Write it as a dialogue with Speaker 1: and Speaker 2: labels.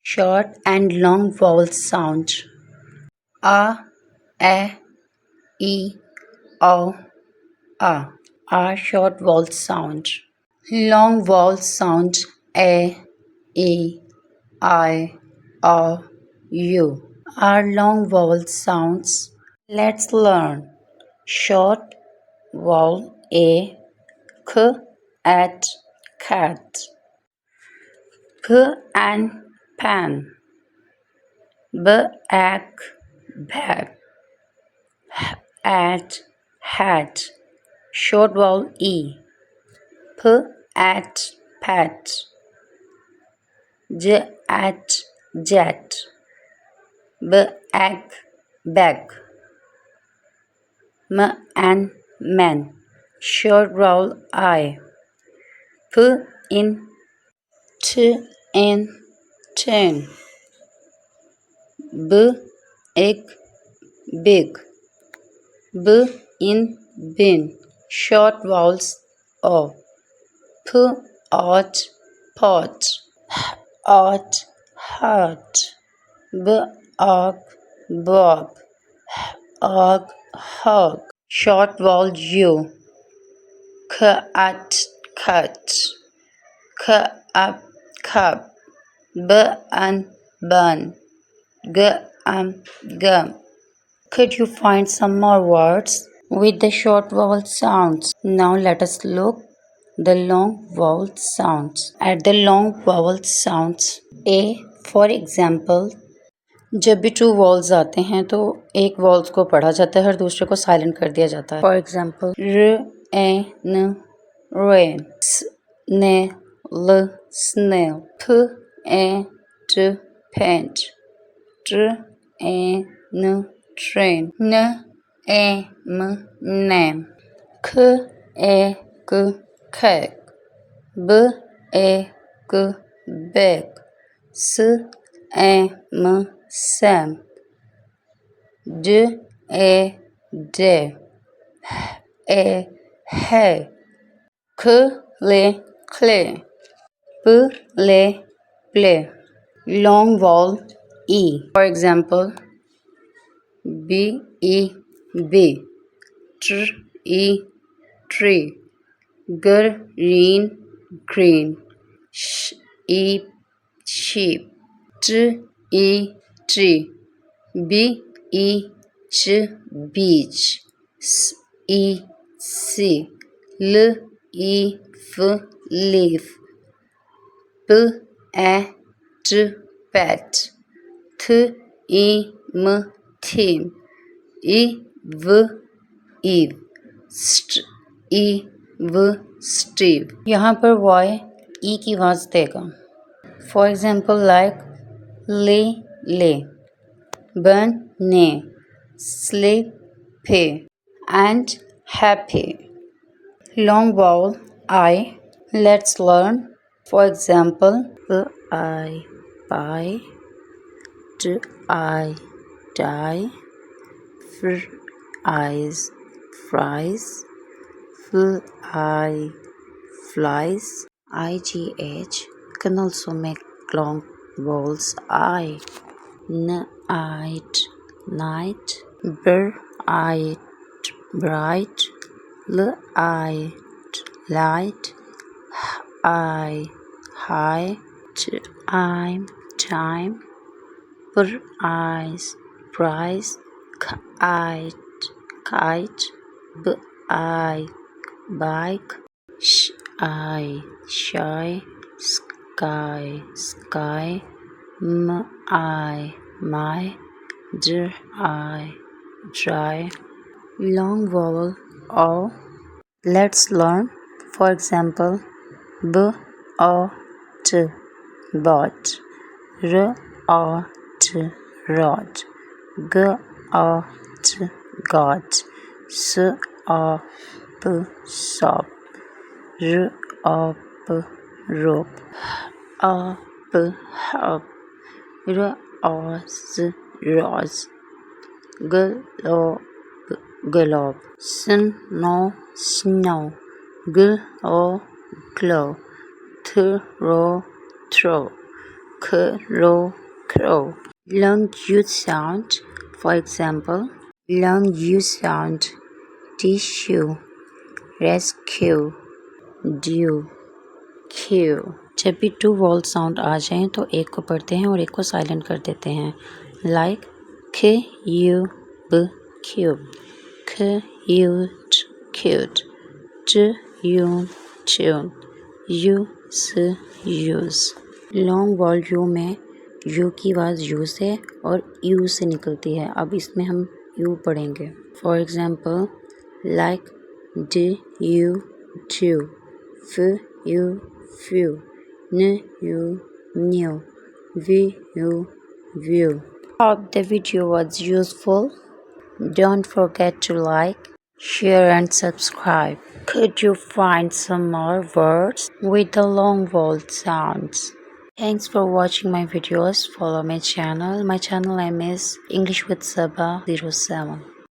Speaker 1: Short and long vowel sound. A, E, I, O, A are short vowel sound. Long vowel sound A, E, I, O, U are long vowel sounds. Let's learn. Short vowel A, K, at, cat. P and pan. B, ak, bag. H, at, hat. Short vowel E. P, at, pat. J, at, jet. B, ag, bag. M, and man. Short vowel I. P, in, T, in, tin. B, egg, big. B, in, bin. Short vowels O. P, ought, pot. H, ought, hot. B, og, bob. H, og, hog. Short vowel U. K, at, cut. K, up, cup. B, un, bun. G, gum. Could you find some more words with the short vowel sounds? Now let us look the long vowel sounds. At the long vowel sounds, A, for example, जब भी to walls आते हैं तो एक walls को पढ़ा जाता है और दूसरे को साइलेंट कर दिया जाता है. फॉर एग्जाम्पल र ए न रेन, स्ने ल स्नेल, फ ए ट पेंट, ट्र ए न train, n e m name, k e k cake, b e g bag, s e m sam, d e day, h e hay, k le clay, p le play. Long vowel E. For example, B E B, tr E tree, green green, sh E sheep, t E tree, B E ch beach, s E sea, l E f leaf, p e t pet, th E m theme, E v eve, st E v Steve. यहाँ पर y E की आवाज़ देगा. For example, like ले, बने, sleepy, and happy. Long vowel I. Let's learn. For example, I buy, I die, eyes, fries, I flies. IGH can also make long vowels I. Night, night, bright, bright, light, light, high, high, time, price, price, kite, kite, bike, shy, shy, sky, sky, my, dry. Long vowel O. Let's learn. For example, b o t, bot, r o t, rod, g o t, got, s o p, sop, r o p, rope, h o p, hop, r o s, rose, globe, globe, snow, snow, glow, glow, throw, throw, crow, crow. Long U sound, for example, long U sound, tissue, rescue, due, Q. जब भी to wall sound आ जाएं तो एक को पढ़ते हैं और एक को साइलेंट कर देते हैं, like cube, cube, cute, cute, tune, use. Long wall you में यू की आवाज़ यू से और यू से निकलती है। अब इसमें हम यू पढ़ेंगे। For example, like D you due, you few, you new, you view. Hope the video was useful. Don't forget to like, share and subscribe. Could you find some more words with the long vowel sounds? Thanks for watching my videos. Follow my channel. My channel name is English with Saba 07.